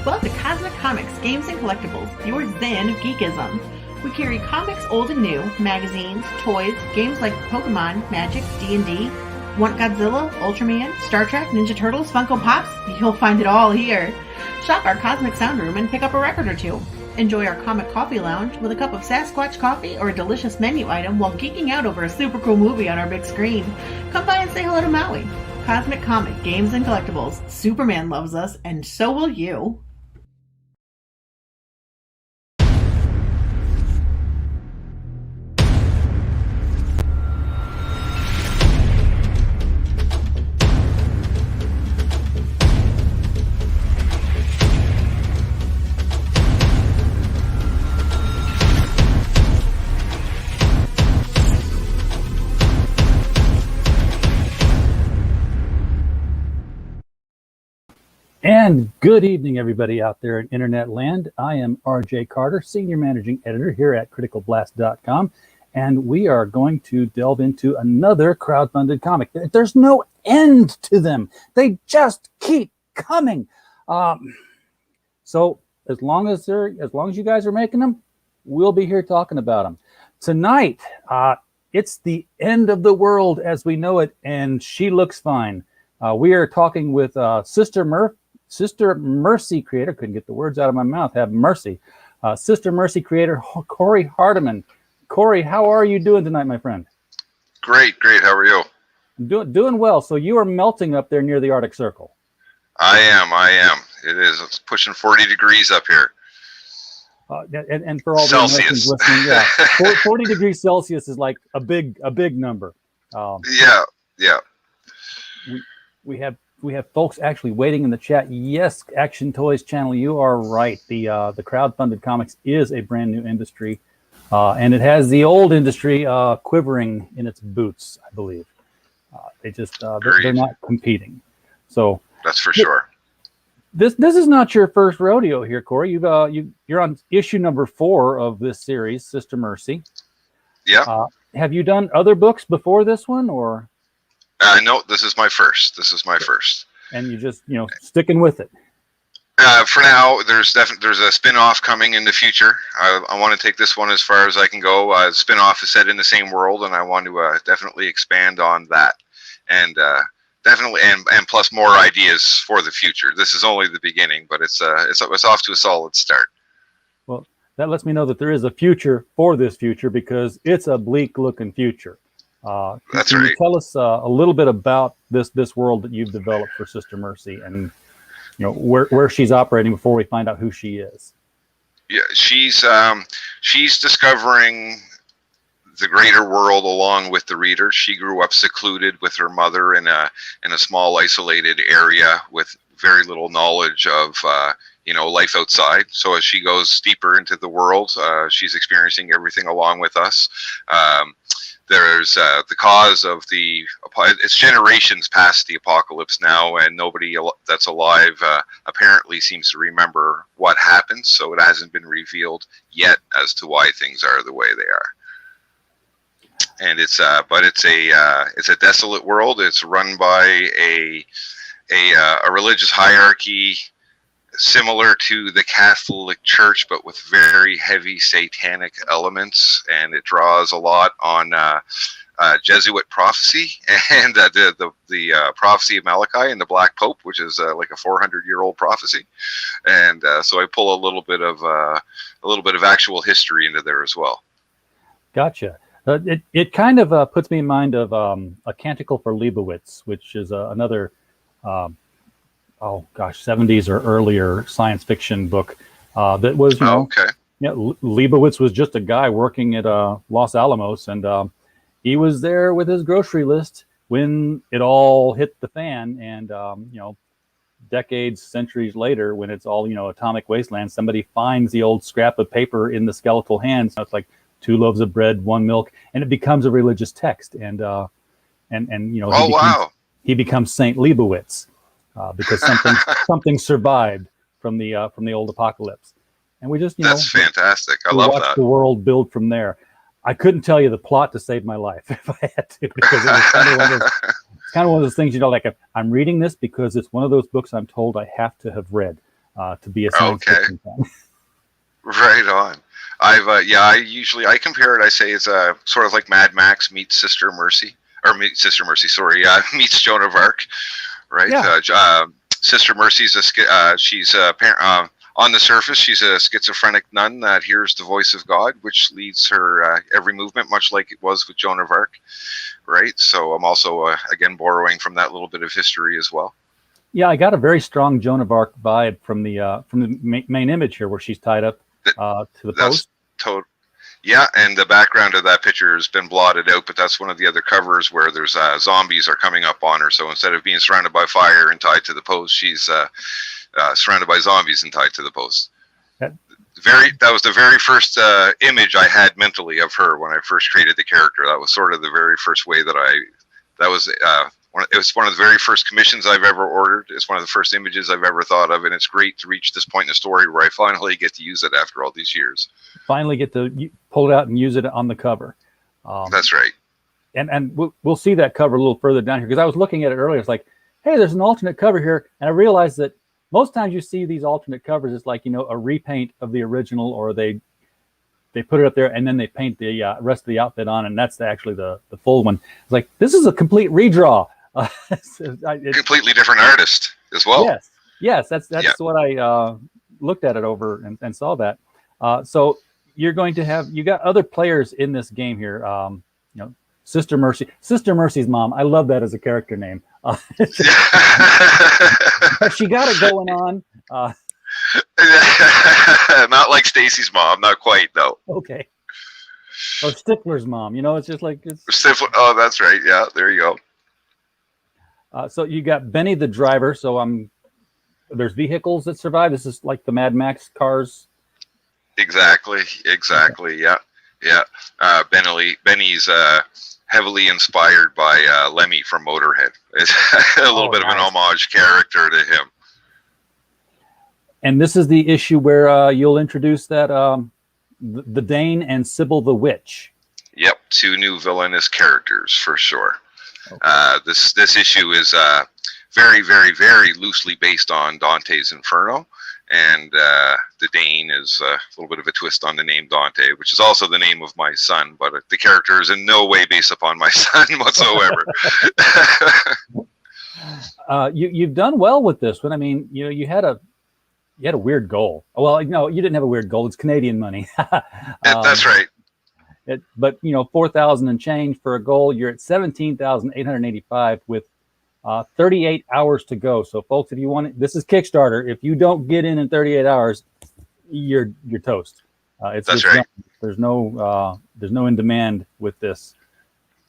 Welcome to Cosmic Comics, Games and Collectibles, your zen of geekism. We carry comics old and new, magazines, toys, games like Pokemon, Magic, D&D. Want Godzilla, Ultraman, Star Trek, Ninja Turtles, Funko Pops? You'll find it all here. Shop our Cosmic Sound Room and pick up a record or two. Enjoy our Comic Coffee Lounge with a cup of Sasquatch coffee or a delicious menu item while geeking out over a super cool movie on our big screen. Come by and say hello to Maui. Cosmic Comic, Games and Collectibles. Superman loves us, and so will you. And good evening, everybody out there in internet land. I am RJ Carter, Senior Managing Editor here at criticalblast.com, and we are going to delve into another crowdfunded comic. There's no end to them. They just keep coming. So as long as you guys are making them, we'll be here talking about them. Tonight, it's the end of the world as we know it, and she looks fine. We are talking with Sister Mercy creator, couldn't get the words out of my mouth, have mercy. Sister Mercy creator, Corey Hardiman. Corey, how are you doing tonight, my friend? Great. How are you? Doing well. So you are melting up there near the Arctic Circle. I am. It's pushing 40 degrees up here. And for all the Americans listening, yeah, 40 degrees Celsius is like a big number. Yeah. We have folks actually waiting in the chat. Yes, Action Toys channel, you are right. The crowdfunded comics is a brand new industry, and it has the old industry quivering in its boots, I believe. They're not competing. So that's for sure. This is not your first rodeo here, Corey. You're on issue number 4 of this series, Sister Mercy. Yeah. Have you done other books before this one, or? No, this is my first. And you just, sticking with it. For now, there's a spin-off coming in the future. I want to take this one as far as I can go. The spin-off is set in the same world, and I want to definitely expand on that. And definitely, and plus more ideas for the future. This is only the beginning, but it's off to a solid start. Well, that lets me know that there is a future for this future, because it's a bleak-looking future. That's can right. You tell us a little bit about this world that you've developed for Sister Mercy, and where she's operating before we find out who she is. Yeah, she's discovering the greater world along with the reader. She grew up secluded with her mother in a small isolated area with very little knowledge of life outside. So as she goes deeper into the world, she's experiencing everything along with us. There's the cause of it's generations past the apocalypse now, and nobody that's alive apparently seems to remember what happened, so it hasn't been revealed yet as to why things are the way they are. And it's a desolate world. It's run by a religious hierarchy similar to the Catholic Church, but with very heavy satanic elements, and it draws a lot on Jesuit prophecy and the prophecy of Malachi and the Black Pope, which is like a 400-year-old prophecy, and so I pull a little bit of actual history into there as well. Gotcha. It kind of puts me in mind of A Canticle for Leibowitz, which is another 70s or earlier science fiction book that was, Leibowitz was just a guy working at Los Alamos, and he was there with his grocery list when it all hit the fan, and decades, centuries later, when it's all atomic wasteland, somebody finds the old scrap of paper in the skeletal hands. It's like 2 loaves of bread, 1 milk, and it becomes a religious text, and he becomes Saint Leibowitz. Because something survived from the old apocalypse, and we just that's fantastic. I love that. The world build from there. I couldn't tell you the plot to save my life if I had to, because it was kind of one of those things, like I'm reading this because it's one of those books I'm told I have to have read. to be a science fiction fan. Right on. I compare it. I say it's sort of like Mad Max meets Sister Mercy, meets Joan of Arc, right? Yeah. Sister Mercy's she's on the surface, she's a schizophrenic nun that hears the voice of God, which leads her every movement, much like it was with Joan of Arc, right? So I'm also again borrowing from that little bit of history as well. Yeah, I got a very strong Joan of Arc vibe from the main image here, where she's tied up to the post. Yeah, and the background of that picture has been blotted out, but that's one of the other covers where there's zombies are coming up on her. So instead of being surrounded by fire and tied to the post, she's surrounded by zombies and tied to the post. That was the very first image I had mentally of her when I first created the character. That was sort of the very first way that it was one of the very first commissions I've ever ordered. It's one of the first images I've ever thought of, and it's great to reach this point in the story where I finally get to use it after all these years. Finally get to pull it out and use it on the cover. That's right. And we'll see that cover a little further down here, because I was looking at it earlier. It's like, hey, there's an alternate cover here, and I realized that most times you see these alternate covers, it's like, a repaint of the original, or they put it up there and then they paint the rest of the outfit on, and that's actually the full one. It's like, this is a complete redraw. Completely different artist as well. Yes, that's what I looked at it over and saw that. So you're going to you got other players in this game here. Sister Mercy's mom. I love that as a character name. She got it going on. Not like Stacy's mom, not quite though. Okay. Or Stifler's mom. It's just like Stifler. Oh, that's right. Yeah, there you go. So you got Benny the driver. So there's vehicles that survive. This is like the Mad Max cars. Exactly. Okay. Yeah. Benny's heavily inspired by Lemmy from Motorhead. It's a little bit of an homage character to him. And this is the issue where you'll introduce that the Dane and Sybil the Witch. Yep, 2 new villainous characters for sure. Okay. This issue is very, very, very loosely based on Dante's Inferno, and the Dane is a little bit of a twist on the name Dante, which is also the name of my son, but the character is in no way based upon my son whatsoever. You've done well with this one. I mean, you had a weird goal. Well, no, you didn't have a weird goal. It's Canadian money. That's right. But 4,000 and change for a goal. You're at 17,885 with 38 hours to go. So, folks, if you want it, this is Kickstarter. If you don't get in 38 hours, you're toast. That's right. There's no in demand with this.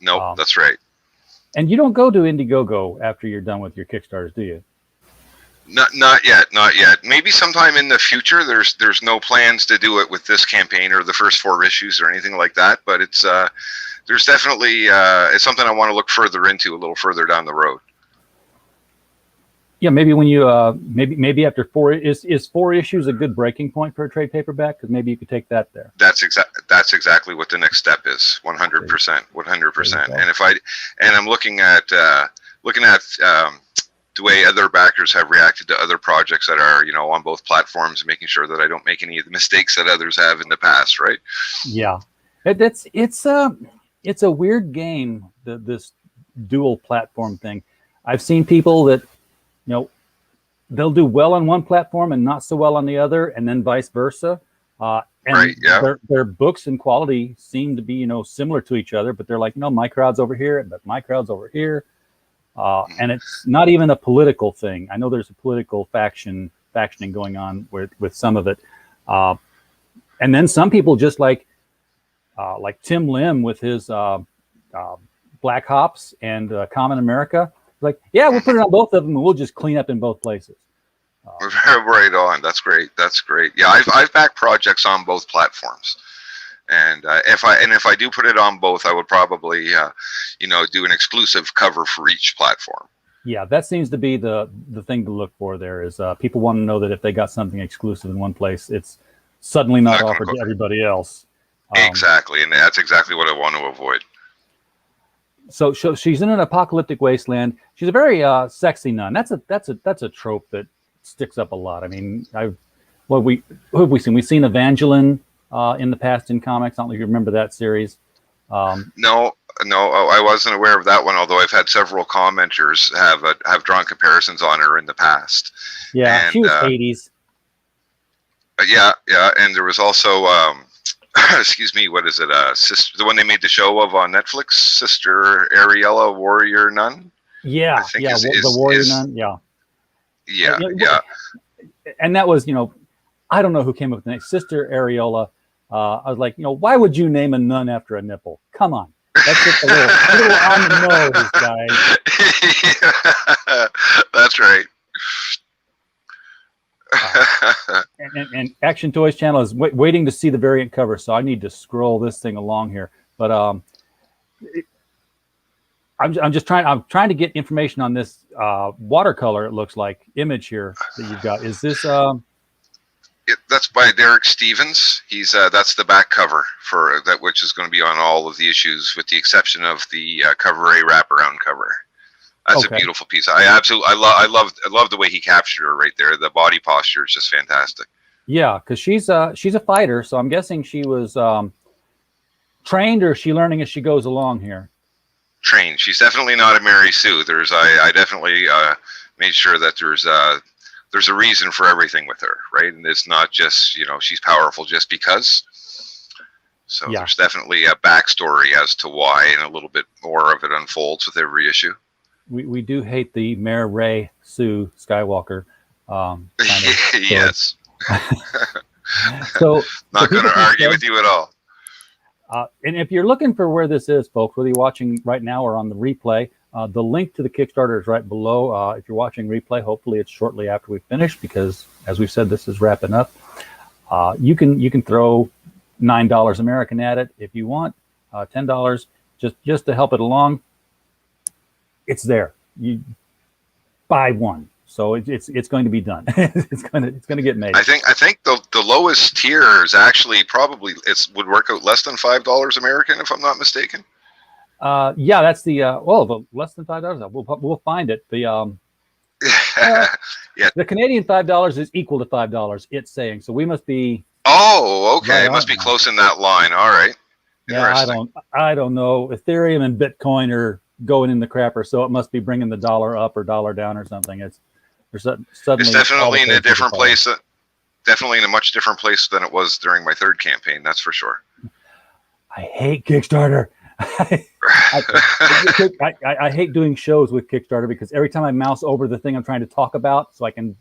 Nope, that's right. And you don't go to Indiegogo after you're done with your Kickstarters, do you? Not yet. Maybe sometime in the future. There's no plans to do it with this campaign or the first 4 issues or anything like that. But it's there's definitely it's something I want to look further into a little further down the road. Yeah, maybe when you maybe after 4 is 4 issues a good breaking point for a trade paperback? Because maybe you could take that there. That's exactly what the next step is. 100%, 100%. And I'm looking at the way other backers have reacted to other projects that are, on both platforms, and making sure that I don't make any of the mistakes that others have in the past, right? Yeah, it's a weird game, this dual platform thing. I've seen people that, they'll do well on one platform and not so well on the other, and then vice versa. And right, yeah. Their books and quality seem to be, similar to each other, but they're like, no, my crowd's over here, but my crowd's over here. And it's not even a political thing. I know there's a political factioning going on with some of it. And then some people just like Tim Lim with his Black Hops and Common America. Like, yeah, we'll put it on both of them and we'll just clean up in both places. Right on. That's great. Yeah, I've backed projects on both platforms. And if I do put it on both, I would probably, do an exclusive cover for each platform. Yeah, that seems to be the thing to look for. There is people want to know that if they got something exclusive in one place, it's suddenly not offered to everybody else. Exactly, and that's exactly what I want to avoid. So she's in an apocalyptic wasteland. She's a very sexy nun. That's a trope that sticks up a lot. I mean, who have we seen? We've seen Evangeline in the past in comics. I don't know if you remember that series. No, I wasn't aware of that one. Although I've had several commenters have drawn comparisons on her in the past. Yeah, and, she was 80s. Yeah, and there was also excuse me, what is it? Sister, the one they made the show of on Netflix, Sister Ariella, Warrior Nun. Yeah, the Warrior Nun. Yeah. And that was, I don't know who came up with the name, Sister Areola. I was like, why would you name a nun after a nipple? Come on. That's just a little on the nose, guys. That's right. And Action Toys channel is waiting to see the variant cover, so I need to scroll this thing along here. But I'm trying to get information on this watercolor. It looks like image here that you've got. Is this? That's by Derek Stevens. He's that's the back cover for that, which is going to be on all of the issues, with the exception of the cover A wraparound cover. That's a beautiful piece. I love the way he captured her right there. The body posture is just fantastic. Yeah, because she's a fighter, so I'm guessing she was trained, or is she learning as she goes along here? Trained. She's definitely not a Mary Sue. I definitely made sure that there's a reason for everything with her, right? And it's not just, she's powerful just because. So there's definitely a backstory as to why, and a little bit more of it unfolds with every issue. We do hate the Mare Ray Sue Skywalker. Yes. So not going to argue with you at all. And if you're looking for where this is, folks, whether you're watching right now or on the replay, the link to the Kickstarter is right below. If you're watching replay, hopefully it's shortly after we finish, because as we've said, this is wrapping up. You can throw $9 American at it if you want, $10 just to help it along. It's there. You buy one, so it's going to be done. it's going to get made. I think the lowest tier is actually probably would work out less than $5 American, if I'm not mistaken. Yeah, that's the the less than $5. We'll find it. The the Canadian $5 is equal to $5. It's saying, so we must be. Oh, okay. Right, it must be close in that line. All right. Yeah, I don't know. Ethereum and Bitcoin are going in the crapper, so it must be bringing the dollar up or dollar down or something. It's definitely in a different place. Definitely in a much different place than it was during my third campaign. That's for sure. I hate Kickstarter. I hate doing shows with Kickstarter, because every time I mouse over the thing I'm trying to talk about, so I can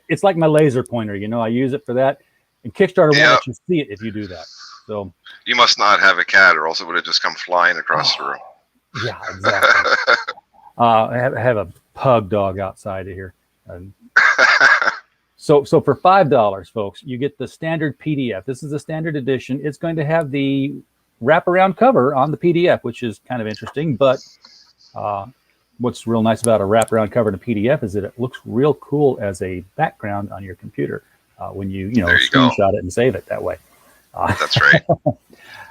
it's like my laser pointer. I use it for that, and Kickstarter won't let you see it if you do that. So you must not have a cat, or else it would have just come flying across the room. Yeah, exactly. I have a pug dog outside of here. So for $5, folks, you get the standard PDF. This is the standard edition. It's going to have the wraparound cover on the PDF, which is kind of interesting. But what's real nice about a wraparound cover in a PDF is that it looks real cool as a background on your computer when you screenshot it and save it that way. That's right.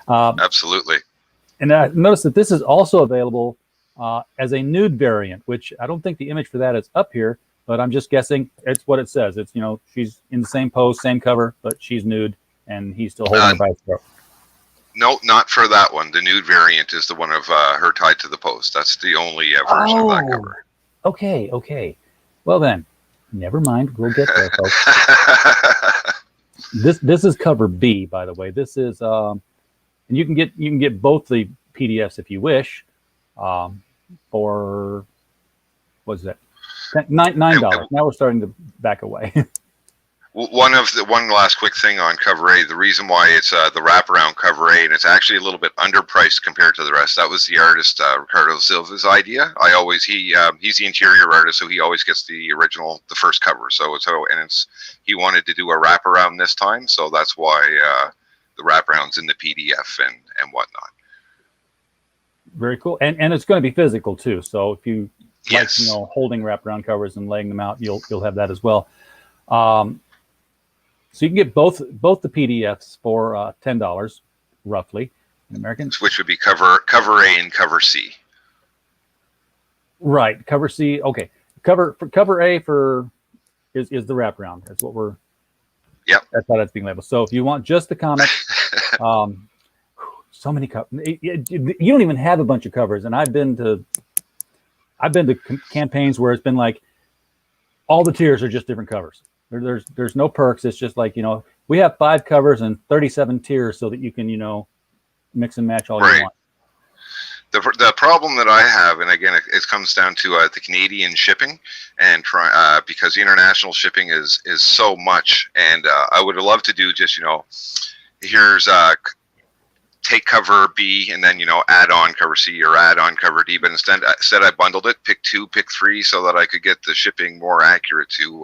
Absolutely. And I noticed that this is also available as a nude variant, which I don't think the image for that is up here, but I'm just guessing it's what it says. It's, she's in the same pose, same cover, but she's nude, and he's still holding her by his throat. No, not for that one. The nude variant is the one of her tied to the post. That's the only version of that cover. Okay. Well then, never mind. We'll get there, folks. This is cover B, by the way. This is and you can get both the PDFs if you wish, for what's that? $9. Now we're starting to back away. One last quick thing on cover A. The reason why it's the wraparound cover A, and it's actually a little bit underpriced compared to the rest. That was the artist Ricardo Silva's idea. He's the interior artist, so he always gets the first cover. He wanted to do a wraparound this time, so that's why the wraparound's in the PDF and whatnot. Very cool, and it's going to be physical too. So if you like, holding wraparound covers and laying them out, you'll have that as well. So you can get both the PDFs for $10 roughly in American, which would be cover A and cover C. Right, cover C. Okay, cover A for is the wraparound. That's what we're. Yep. That's how that's being labeled. So if you want just the comic, so many covers. You don't even have a bunch of covers, and I've been to campaigns where it's been like all the tiers are just different covers. There's no perks. It's just like, we have 5 covers and 37 tiers so that you can, mix and match all you want. The problem that I have, and again, it comes down to the Canadian shipping, and because international shipping is so much, and I would love to do just, here's take cover B and then, add on cover C or add on cover D, but instead I bundled it, pick 2, pick 3, so that I could get the shipping more accurate to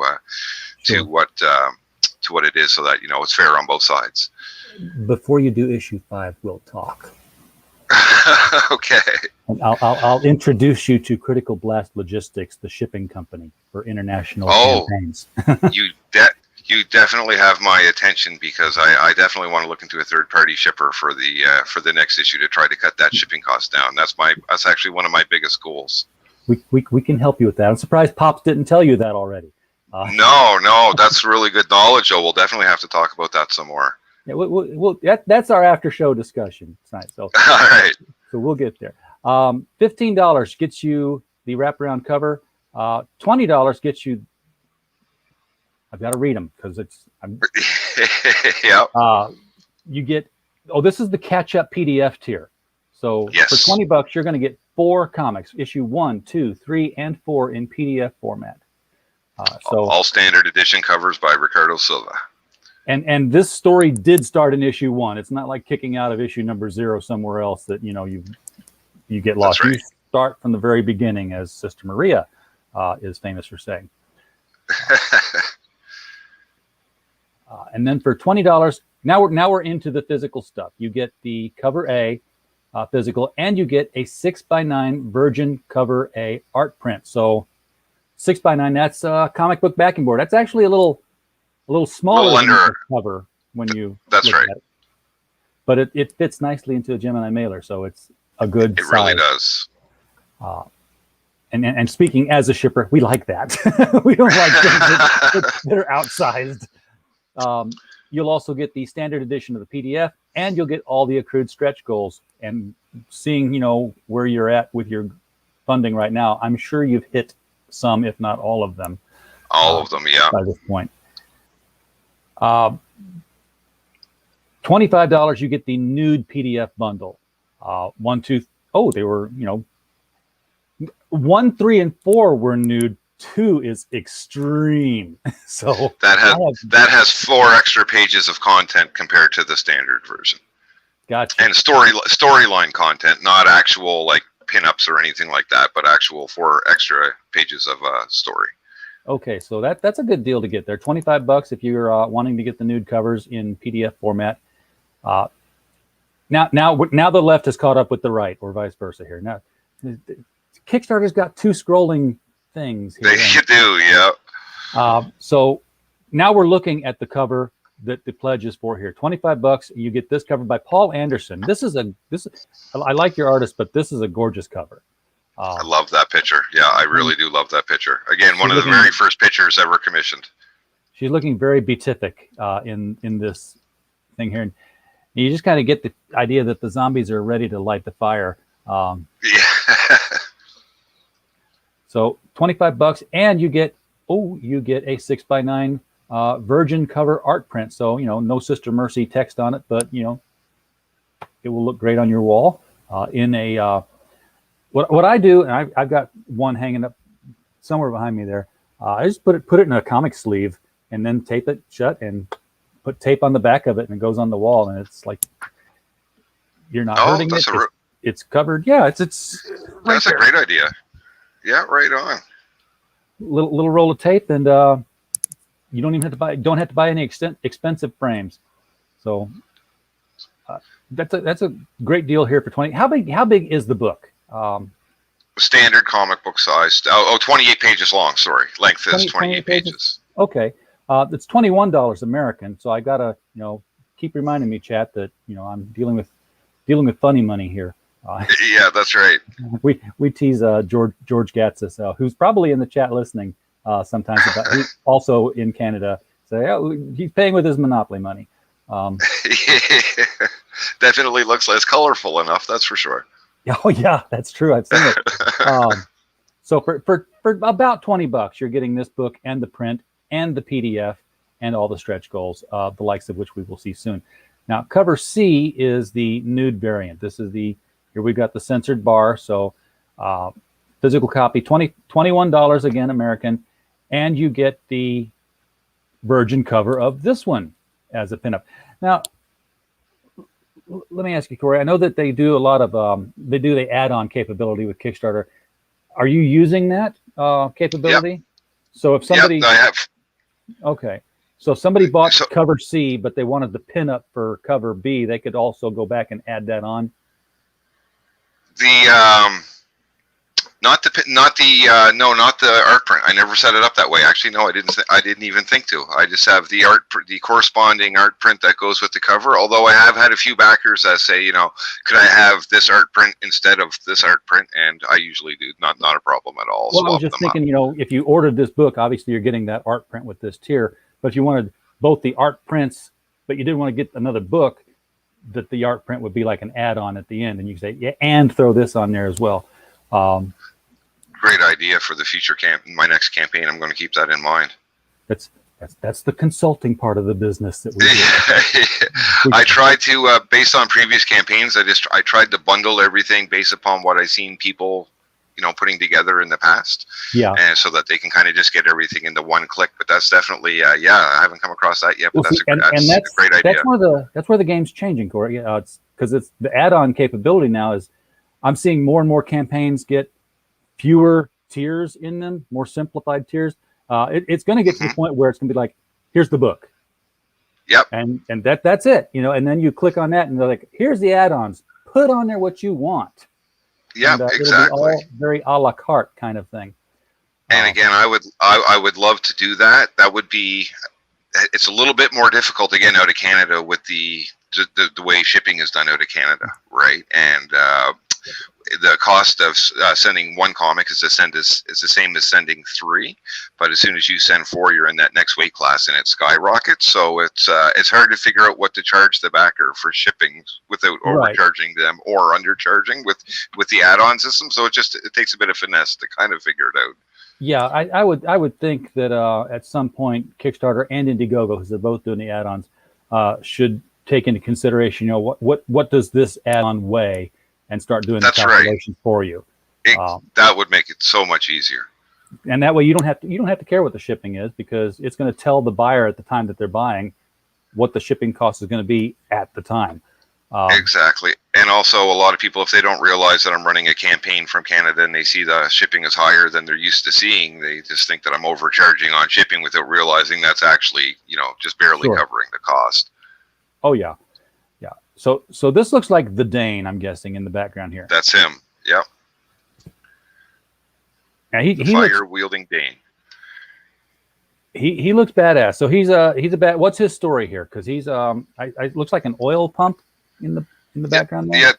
what it is, so that, it's fair on both sides. Before you do issue 5, we'll talk. Okay. And I'll introduce you to Critical Blast Logistics, the shipping company for international campaigns. You definitely have my attention, because I definitely want to look into a third-party shipper for the next issue to try to cut that shipping cost down. That's actually one of my biggest goals. We can help you with that. I'm surprised Pops didn't tell you that already. No, that's really good knowledge, Joe. We'll definitely have to talk about that some more. Yeah, that's our after show discussion tonight. So, all right. So we'll get there. $15 gets you the wraparound cover. $20 gets you. I've got to read them because yeah. You get. Oh, this is the catch-up PDF tier. So yes. For $20, you're going to get 4 comics, issue 1, 2, 3, and 4 in PDF format. So all standard edition covers by Ricardo Silva. And this story did start in issue 1. It's not like kicking out of issue number 0 somewhere else that you get lost. That's right. You start from the very beginning, as Sister Maria is famous for saying. And then for $20, now we're into the physical stuff. You get the cover A physical, and you get a 6x9 Virgin cover A art print. So 6x9, that's a comic book backing board. That's actually a little smaller than the cover when you that's right. At it. But it fits nicely into a Gemini mailer, so it's a good size. Really does. And speaking as a shipper, we like that. We don't like things that are outsized. You'll also get the standard edition of the PDF, and you'll get all the accrued stretch goals. And seeing, where you're at with your funding right now, I'm sure you've hit some, if not all of them. All of them, yeah. By this point. $25, you get the nude PDF bundle. 1, 2, they were, 1, 3, and 4 were nude. 2 is extreme. So that has 4 extra pages of content compared to the standard version. Gotcha. And storyline content, not actual like pinups or anything like that, but actual 4 extra pages of story. Okay, so that's a good deal to get there. $25 if you're wanting to get the nude covers in PDF format. Now the left has caught up with the right, or vice versa here. Now, Kickstarter's got 2 scrolling things here. They do, yeah. So now we're looking at the cover that the pledge is for here. $25. You get this cover by Paul Anderson. I like your artist, but this is a gorgeous cover. I love that picture. Yeah, I really do love that picture. Again, one of the very first pictures ever commissioned. She's looking very beatific in this thing here. And you just kind of get the idea that the zombies are ready to light the fire. Yeah. So $25, and you get a 6x9 Virgin cover art print. So, no Sister Mercy text on it, but, it will look great on your wall in a... What I do, and I've got one hanging up somewhere behind me there. I just put it in a comic sleeve and then tape it shut and put tape on the back of it, and it goes on the wall, and it's like you're not hurting it. It's covered. Yeah, it's that's a great idea. Yeah, right on. Little roll of tape, and you don't have to buy any expensive frames. So that's a great deal here for $20. How big is the book? Standard comic book size. 28 pages long. Sorry, length is 28 pages. Okay, it's $21 American. So I gotta keep reminding me, chat, that I'm dealing with funny money here. Yeah, that's right. We tease George Gatsis, who's probably in the chat listening. sometimes about who's also in Canada. Say, oh, he's paying with his Monopoly money. Definitely looks less colorful enough, that's for sure. Oh yeah, that's true. I've seen it. So for about $20, you're getting this book and the print and the PDF and all the stretch goals, the likes of which we will see soon. Now, cover C is the nude variant. This is here we've got the censored bar. So physical copy, $21 again, American, and you get the virgin cover of this one as a pinup. Now, let me ask you, Corey. I know that they do a lot of the add-on capability with Kickstarter. Are you using that capability? Yep. So if somebody, I have. Okay, so if somebody bought cover C, but they wanted the pinup for cover B, they could also go back and add that on. Not the art print. I never set it up that way. Actually, no, I didn't even think to. I just have the corresponding art print that goes with the cover. Although I have had a few backers that say, could I have this art print instead of this art print? And I usually do. Not a problem at all. Well, I was just thinking, if you ordered this book, obviously you're getting that art print with this tier. But if you wanted both the art prints, but you didn't want to get another book, that the art print would be like an add-on at the end, and you can say, yeah, and throw this on there as well. Great idea for the future my next campaign. I'm going to keep that in mind. That's the consulting part of the business that we do. I tried to, based on previous campaigns, I tried to bundle everything based upon what I've seen people, putting together in the past. Yeah. And so that they can kind of just get everything into one click. But that's definitely, I haven't come across that yet. But that's a great idea. That's where the game's changing, Corey. It's because the add-on capability now is, I'm seeing more and more campaigns get fewer tiers in them, more simplified tiers. It's going to get to the point where it's going to be like, here's the book. Yep. And that's it, and then you click on that and they're like, here's the add-ons. Put on there what you want. Yeah, exactly. It'll be all very a la carte kind of thing. And again, I would love to do that. That would be, it's a little bit more difficult to get out of Canada with the way shipping is done out of Canada, right? And the cost of sending one comic is the same as sending 3, but as soon as you send 4, you're in that next weight class and it skyrockets. So it's hard to figure out what to charge the backer for shipping without overcharging them or undercharging with the add-on system. So it takes a bit of finesse to kind of figure it out. Yeah, I would think that at some point Kickstarter and Indiegogo, because they're both doing the add-ons, should take into consideration, what does this add-on weigh, and start doing the calculations for you. That would make it so much easier. And that way you don't have to care what the shipping is, because it's going to tell the buyer at the time that they're buying what the shipping cost is going to be at the time. Exactly. And also a lot of people, if they don't realize that I'm running a campaign from Canada and they see the shipping is higher than they're used to seeing, they just think that I'm overcharging on shipping without realizing that's actually, just barely covering the cost. Oh yeah. So this looks like the Dane, I'm guessing, in the background here. That's him. Yep. Now he fire-wielding Dane. He looks badass. So he's a bad. What's his story here? Because he's it looks like an oil pump in the background there. Yeah.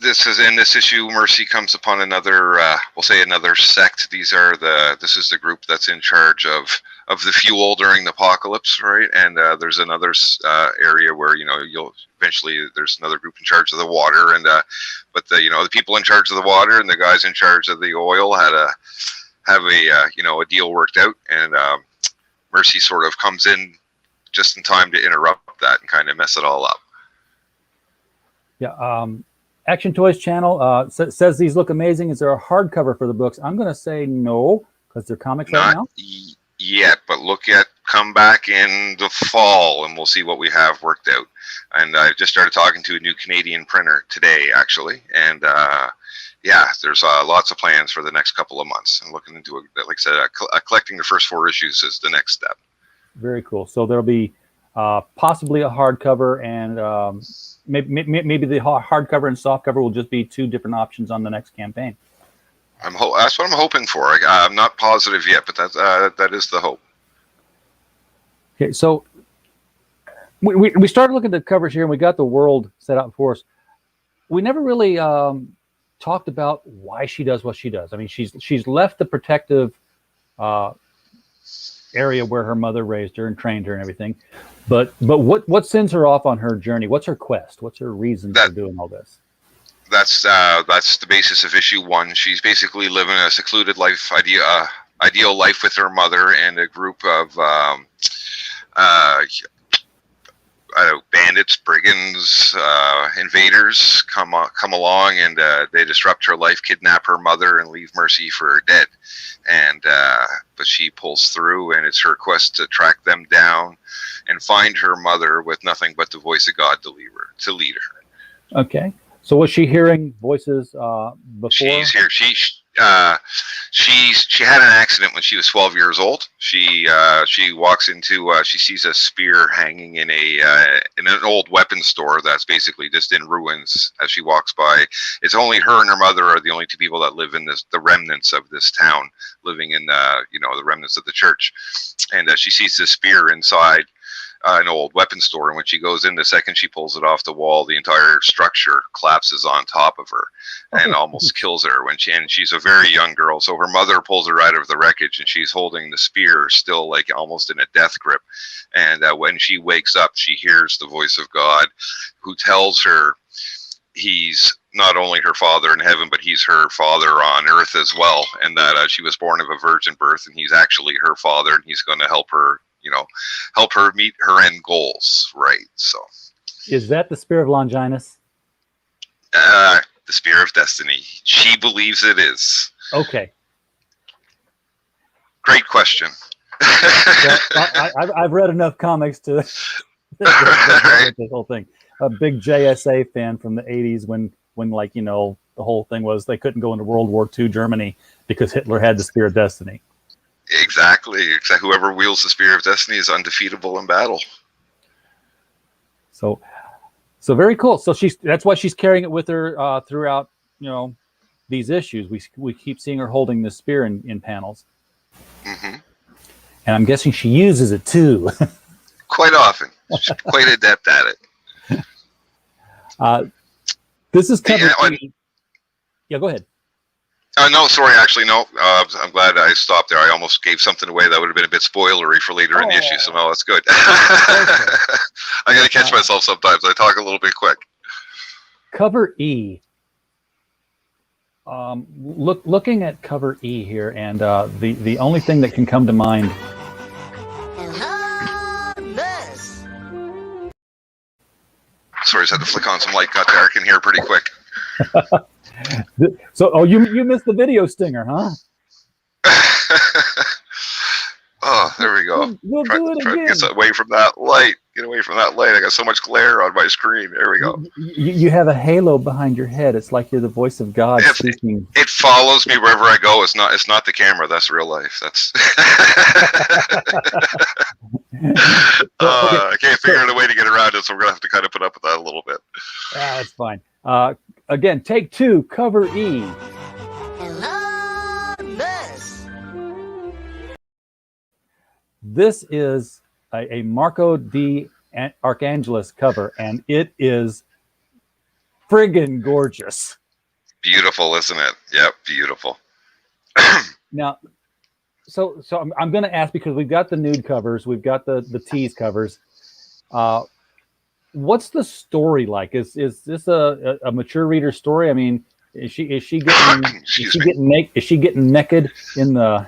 This issue, Mercy comes upon another, we'll say another sect. This is the group that's in charge of the fuel during the apocalypse, right? And there's another area where you'll eventually, there's another group in charge of the water, and but the people in charge of the water and the guys in charge of the oil have a deal worked out, and Mercy sort of comes in just in time to interrupt that and kind of mess it all up. Yeah. Action Toys channel says these look amazing. Is there a hardcover for the books? I'm going to say no, because they're comics right now. Yet, but come back in the fall and we'll see what we have worked out. And I just started talking to a new Canadian printer today, actually. And there's lots of plans for the next couple of months. I'm looking into like I said, collecting the first 4 issues is the next step. Very cool. So there'll be possibly a hardcover, and maybe the hardcover and softcover will just be 2 different options on the next campaign. That's what I'm hoping for. I'm not positive yet, but that is the hope. Okay, so we started looking at the covers here, and we got the world set out for us. We never really talked about why she does what she does. I mean, she's left the protective area where her mother raised her and trained her and everything. But what sends her off on her journey? What's her quest? What's her reason for doing all this? That's the basis of issue 1. She's basically living a secluded life, ideal life with her mother, and a group of bandits, brigands, invaders come along, and they disrupt her life, kidnap her mother, and leave Mercy for her dead. And but she pulls through, and it's her quest to track them down and find her mother with nothing but the voice of God to lead her. Okay. So was she hearing voices before? She's here. She had an accident when she was 12 years old. She walks into she sees a spear hanging in an old weapon store that's basically just in ruins. As she walks by, it's only her and her mother are the only 2 people that live in the remnants of this town, living in the remnants of the church. And she sees this spear inside an old weapon store, and when she goes in, the second she pulls it off the wall, the entire structure collapses on top of her and almost kills her. And she's a very young girl, so her mother pulls her out of the wreckage, and she's holding the spear still, like almost in a death grip. And when she wakes up, she hears the voice of God, who tells her he's not only her father in heaven, but he's her father on earth as well, and that she was born of a virgin birth, and he's actually her father, and he's going to help her meet her end goals, right? So, is that the Spear of Longinus? The Spear of Destiny. She believes it is. Okay. Great question. I've read enough comics to Right. this whole thing. A big JSA fan from the 80s when the whole thing was they couldn't go into World War II Germany because Hitler had the Spear of Destiny. Exactly. Whoever wields the Spear of Destiny is undefeatable in battle. So very cool. So that's why she's carrying it with her throughout, these issues. We keep seeing her holding the spear in panels. Mm-hmm. And I'm guessing she uses it too. Quite often. She's quite adept at it. This is cover. Yeah, go ahead. No, sorry, actually, no. I'm glad I stopped there. I almost gave something away that would have been a bit spoilery for later in the issue, so no, that's good. I got to catch myself sometimes. I talk a little bit quick. Cover E. Looking at cover E here, and the only thing that can come to mind. Sorry, I just had to flick on some light. Got dark in here pretty quick. So, you missed the video stinger, huh? Oh, there we go. We'll do it again. Get away from that light. Get away from that light. I got so much glare on my screen. There we go. You have a halo behind your head. It's like you're the voice of God speaking. It follows me wherever I go. It's not the camera. That's real life. That's. I can't figure out a way to get around it, so we're gonna have to kind of put up with that a little bit. That's fine. Again, take 2, cover E. This is a Marco D. Archangelis cover, and it is friggin' gorgeous. Beautiful, isn't it? Yep, beautiful. Now, so I'm going to ask, because we've got the nude covers, we've got the tease covers. What's the story like? Is this a mature reader story? I mean, is she getting naked in the?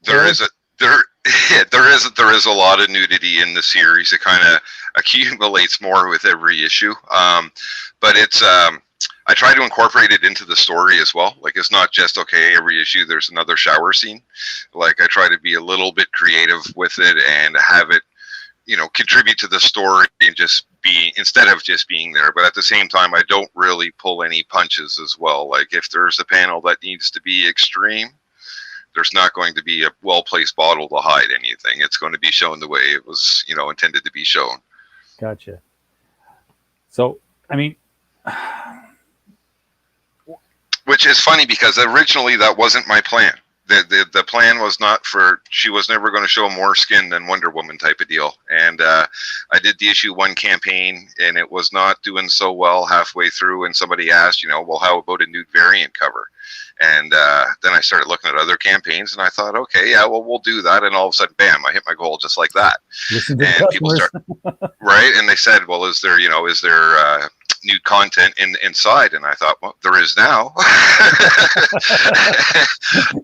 There is a lot of nudity in the series. It kind of accumulates more with every issue. But it's I try to incorporate it into the story as well. Like, it's not just, okay, every issue there's another shower scene. Like, I try to be a little bit creative with it and have it, contribute to the story and just be, instead of just being there. But at the same time, I don't really pull any punches as well. Like, if there's a panel that needs to be extreme, there's not going to be a well-placed bottle to hide anything. It's going to be shown the way it was, intended to be shown. Gotcha. So, I mean, which is funny because originally that wasn't my plan. the plan was not for, she was never going to show more skin than Wonder Woman type of deal. And I did the issue 1 campaign, and it was not doing so well halfway through. And somebody asked, well, how about a nude variant cover? And then I started looking at other campaigns, and I thought, okay, yeah, well, we'll do that. And all of a sudden, bam, I hit my goal just like that. And people start, right? And they said, well, is there nude content inside? And I thought, well, there is now.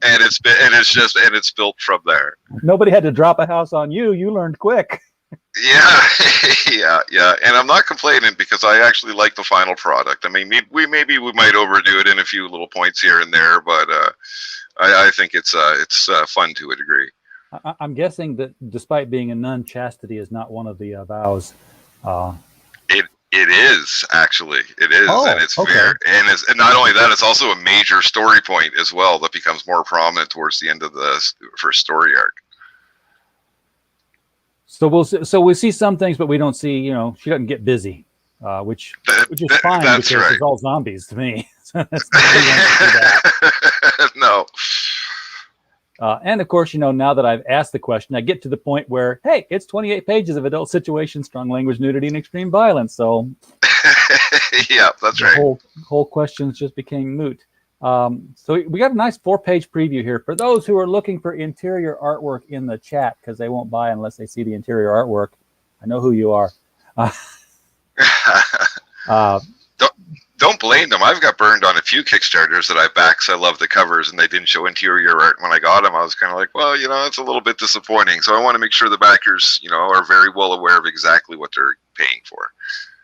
and it's built from there. Nobody had to drop a house on you. You learned quick. Yeah. And I'm not complaining, because I actually like the final product. I mean, we might overdo it in a few little points here and there, but I think it's fun to a degree. I'm guessing that despite being a nun, chastity is not one of the vows. It is, actually. It is, and it's okay. fair. And not only that, it's also a major story point as well that becomes more prominent towards the end of the first story arc. So we'll see some things, but we don't see, she doesn't get busy, which is fine, because right. It's all zombies to me. No. And of course, now that I've asked the question, I get to the point where, hey, it's 28 pages of adult situations, strong language, nudity, and extreme violence. So yeah, that's right. Whole questions just became moot. So we got a nice 4-page preview here for those who are looking for interior artwork in the chat, because they won't buy unless they see the interior artwork. I know who you are. Don't blame them. I've got burned on a few Kickstarters that I backed because I love the covers, and they didn't show interior art. When I got them, I was kind of like, well, it's a little bit disappointing. So I want to make sure the backers, are very well aware of exactly what they're paying for.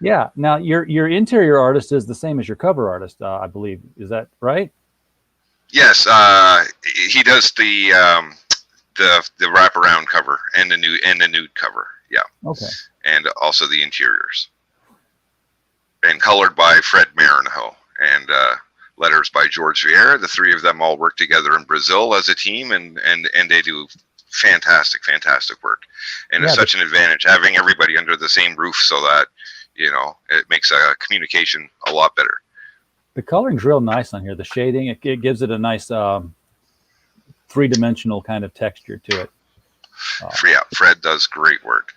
Yeah. Now, your interior artist is the same as your cover artist, I believe. Is that right? Yes. He does the wraparound cover and the nude cover. Yeah. Okay. And also the interiors. And colored by Fred Marinaho, and letters by George Vieira. The 3 of them all work together in Brazil as a team, and they do fantastic work. And it's such an advantage having everybody under the same roof, so that it makes communication a lot better. The coloring's real nice on here. The shading, it gives it a nice 3-dimensional kind of texture to it. Fred does great work.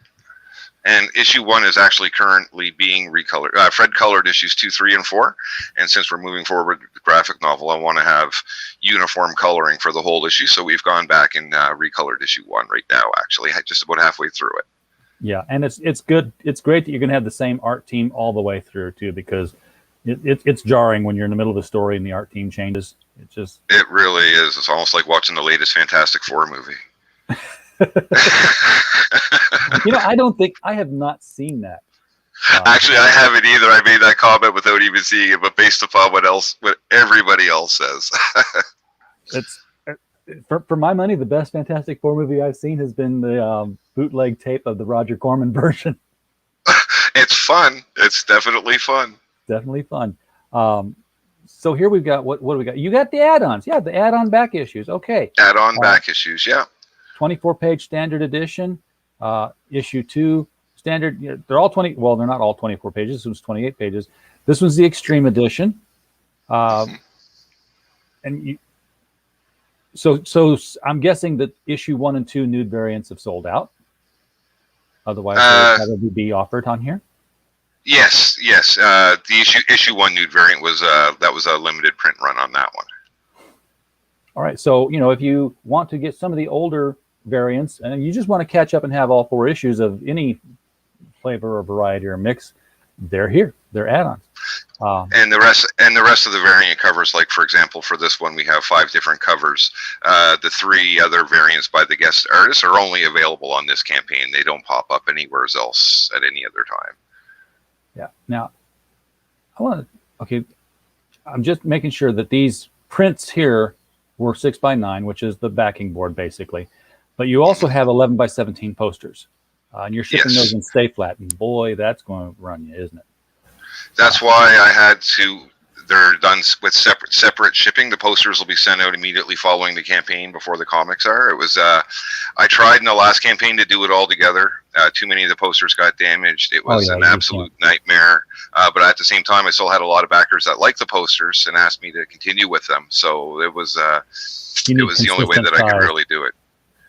And issue 1 is actually currently being recolored. Fred colored issues 2, 3, and 4. And since we're moving forward with the graphic novel, I want to have uniform coloring for the whole issue. So we've gone back and recolored issue 1 right now, actually, just about halfway through it. Yeah, and it's good. It's great that you're going to have the same art team all the way through, too, because it's jarring when you're in the middle of the story and the art team changes. It really is. It's almost like watching the latest Fantastic Four movie. I have not seen that. Actually, I haven't either. I made that comment without even seeing it, but based upon what everybody else says. It's for my money, the best Fantastic Four movie I've seen has been the bootleg tape of the Roger Corman version. It's fun. It's definitely fun. Definitely fun. So here we've got what do we got? You got the add-ons. Yeah, the add-on back issues. Okay. Add-on back issues. Yeah. 24-page standard edition, issue 2 standard. They're all 20. Well, they're not all 24 pages. This one's 28 pages. This one's the extreme edition. And so I'm guessing that issue 1 and 2 nude variants have sold out. Otherwise, they would probably be offered on here. Yes. The issue 1 nude variant was a limited print run on that one. All right. So if you want to get some of the older variants, and you just want to catch up and have all 4 issues of any flavor or variety or mix, they're here. They're add-ons. And the rest of the variant covers, like for example, for this one we have 5 different covers. The 3 other variants by the guest artists are only available on this campaign. They don't pop up anywhere else at any other time. Yeah. Now, I'm just making sure that these prints here were 6x9, which is the backing board basically. But you also have 11x17 posters, and you're shipping those in Stay Flat. And boy, that's going to run you, isn't it? That's why I had to. They're done with separate shipping. The posters will be sent out immediately following the campaign before the comics are. It was I tried in the last campaign to do it all together, Too many of the posters got damaged. It was an absolute nightmare. But at the same time, I still had a lot of backers that liked the posters and asked me to continue with them. So it was the only way that I could really do it.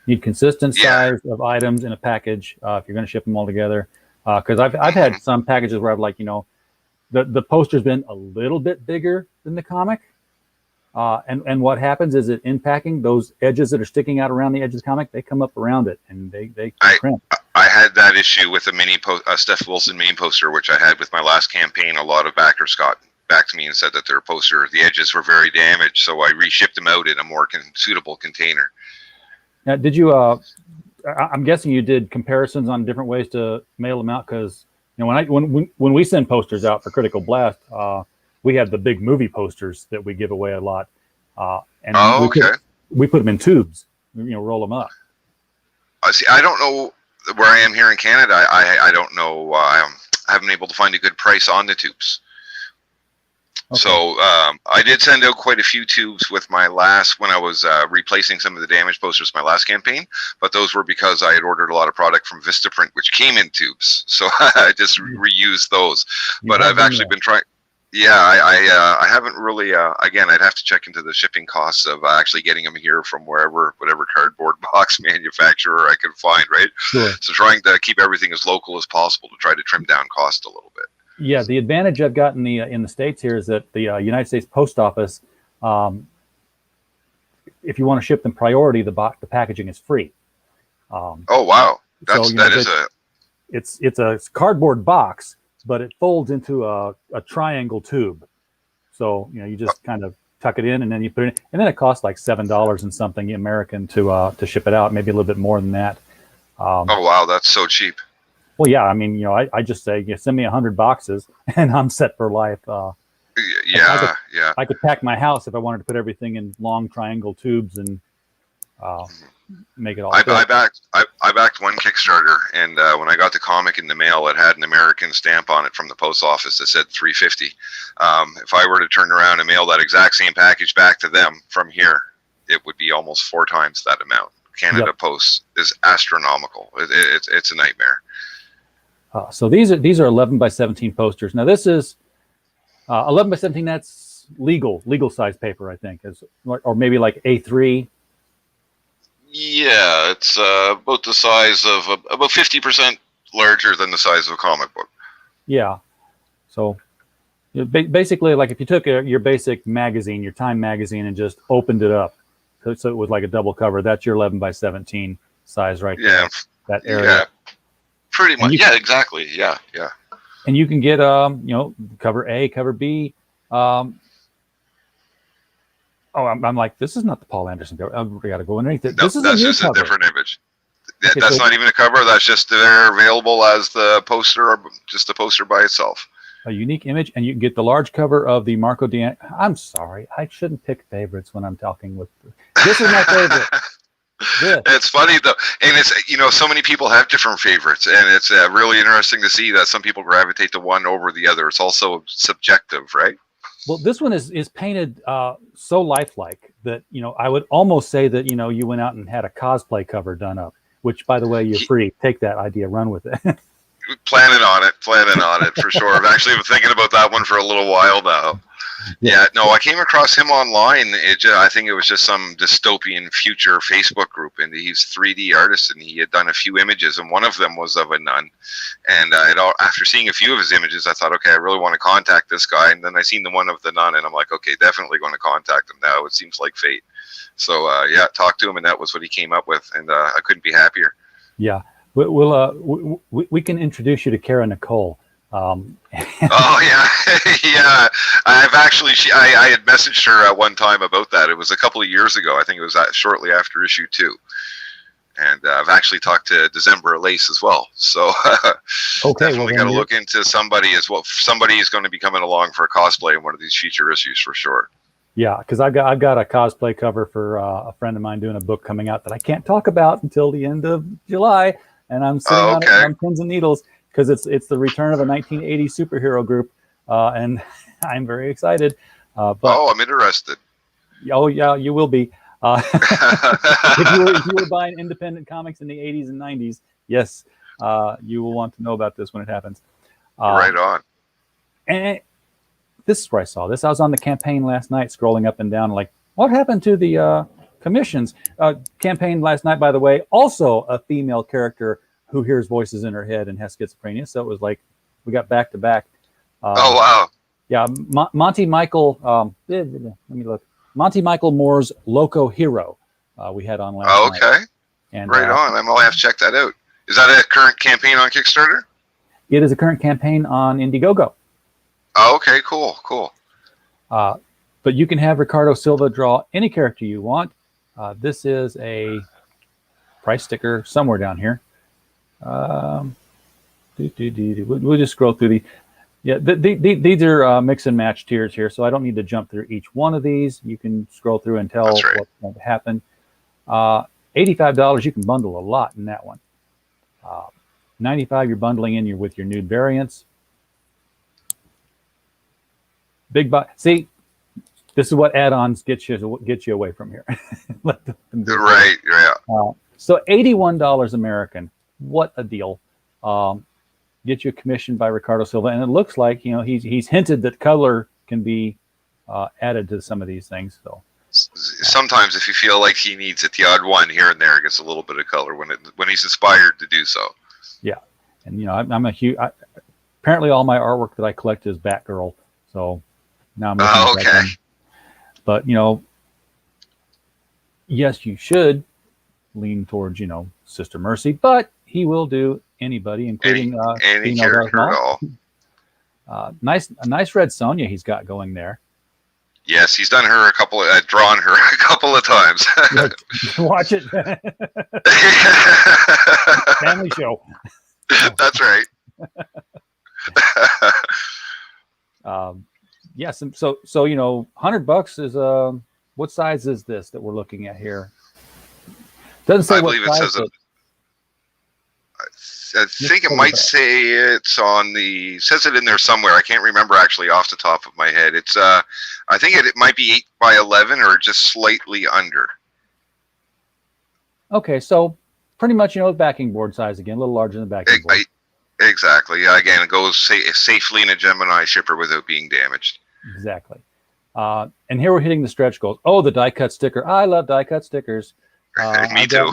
You need consistent size of items in a package if you're going to ship them all together. Because I've had some packages where I've like, the poster's been a little bit bigger than the comic. And what happens is that in packing, those edges that are sticking out around the edge of the comic, they come up around it and they crimp. I had that issue with a Steph Wilson mini poster, which I had with my last campaign. A lot of backers got back to me and said that their poster, the edges were very damaged, so I reshipped them out in a more suitable container. Now, did you? I'm guessing you did comparisons on different ways to mail them out, because when we send posters out for Critical Blast, we have the big movie posters that we give away a lot, and we put them in tubes, roll them up. See, I don't know where I am here in Canada. I don't know. I haven't been able to find a good price on the tubes. Okay. So I did send out quite a few tubes with my last, when I was replacing some of the damaged posters my last campaign, but those were because I had ordered a lot of product from Vistaprint, which came in tubes. So I just reused those. But I've actually been trying. Yeah, I haven't really, again, I'd have to check into the shipping costs of actually getting them here from whatever cardboard box manufacturer I could find, right? Sure. So trying to keep everything as local as possible to try to trim down cost a little bit. Yeah, the advantage I've got in the States here is that the United States Post Office, if you want to ship them priority, the packaging is free. Oh, wow. It's a cardboard box, but it folds into a triangle tube. So, you just kind of tuck it in and then you put it in. And then it costs like $7 and something American to ship it out, maybe a little bit more than that. Oh, wow. That's so cheap. Well, yeah. I mean, I just say, send me 100 boxes and I'm set for life. Yeah. I could pack my house if I wanted to put everything in long triangle tubes and make it all. I backed one Kickstarter, and when I got the comic in the mail, it had an American stamp on it from the post office that said $3.50. If I were to turn around and mail that exact same package back to them from here, it would be almost 4 times that amount. Canada Post is astronomical. It's a nightmare. So these are 11 by 17 posters. Now this is 11 by 17. That's legal size paper, I think, or maybe like A3. Yeah, it's about the size of about 50% larger than the size of a comic book. Yeah. So basically, like if you took your basic magazine, your Time magazine, and just opened it up, so it was like a double cover, that's your 11 by 17 size right there. That area. Yeah, pretty much. Yeah, exactly. Yeah. And you can get, cover A, cover B. I'm like, this is not the Paul Anderson cover. We got to go underneath it. No, this is that's just a different image. That's not even a cover. That's just they're available as the poster, or just the poster by itself. A unique image, and you can get the large cover of the Marco D'An. I'm sorry, I shouldn't pick favorites when I'm talking with. This is my favorite. It's funny though, and it's so many people have different favorites, and it's really interesting to see that some people gravitate to one over the other. It's also subjective, right? Well, this one is painted so lifelike that I would almost say that you went out and had a cosplay cover done up. Which, by the way, you're free. Take that idea, run with it. Planning on it for sure. I've actually been thinking about that one for a little while now. Yeah, no, I came across him online. I think it was just some dystopian future Facebook group, and he's 3D artist, and he had done a few images, and one of them was of a nun. And after seeing a few of his images, I thought, okay, I really want to contact this guy. And then I seen the one of the nun, and I'm like, okay, definitely going to contact him now. It seems like fate. So talked to him, and that was what he came up with, and I couldn't be happier. Yeah, we can introduce you to Kara Nicole. Oh yeah. I've actually I had messaged her at one time about that. It was a couple of years ago. I think it was shortly after issue 2, and I've actually talked to December Lace as well. So definitely got to look into somebody as well. Somebody is going to be coming along for a cosplay in one of these feature issues for sure. Yeah, because I've got a cosplay cover for a friend of mine doing a book coming out that I can't talk about until the end of July, and I'm sitting on it on pins and needles because it's the return of a 1980 superhero group, and I'm very excited. But I'm interested. Oh yeah, you will be. If you were buying independent comics in the 80s and 90s, yes. You will want to know about this when it happens. Right on. And this is where I saw this. I was on the campaign last night, scrolling up and down, like, what happened to the commissions? Campaign last night, by the way, also a female character who hears voices in her head and has schizophrenia. So it was like we got back to back. Oh, wow. Yeah, Monty Michael. Let me look. Monty Michael Moore's Loco Hero. We had on last night. Okay. And, right on. I'm gonna have to check that out. Is that a current campaign on Kickstarter? It is a current campaign on Indiegogo. Oh, okay. Cool. But you can have Ricardo Silva draw any character you want. This is a price sticker somewhere down here. We'll just scroll through the. Yeah, these are mix and match tiers here, so I don't need to jump through each one of these. You can scroll through and tell what's going to happen. $85, you can bundle a lot in that one. $95, you're bundling in with your nude variants. Big buy. See, this is what add-ons get you away from here. Let them do right. Yeah. So $81 American. What a deal. Get you a commission by Ricardo Silva, and it looks like he's hinted that color can be added to some of these things. So sometimes, if you feel like he needs it, the odd one here and there gets a little bit of color when he's inspired to do so. Yeah, and I'm a huge. Apparently, all my artwork that I collect is Batgirl. So now I'm looking at them. But yes, you should lean towards Sister Mercy, but he will do anybody, including any character at all. A nice red Sonya he's got going there. Yes, he's done her drawn her a couple of times. Watch it. Family show. That's right. Yes, and so $100 is what size is this that we're looking at here? Doesn't say what size. It says I think it might say it's on the. Says it in there somewhere. I can't remember actually off the top of my head. It's I think it might be 8 by 11 or just slightly under. Okay, so pretty much backing board size again, a little larger than the backing board. Exactly. Yeah. Again, it goes safely in a Gemini shipper without being damaged. Exactly. And here we're hitting the stretch goals. Oh, the die cut sticker. I love die cut stickers. Me too.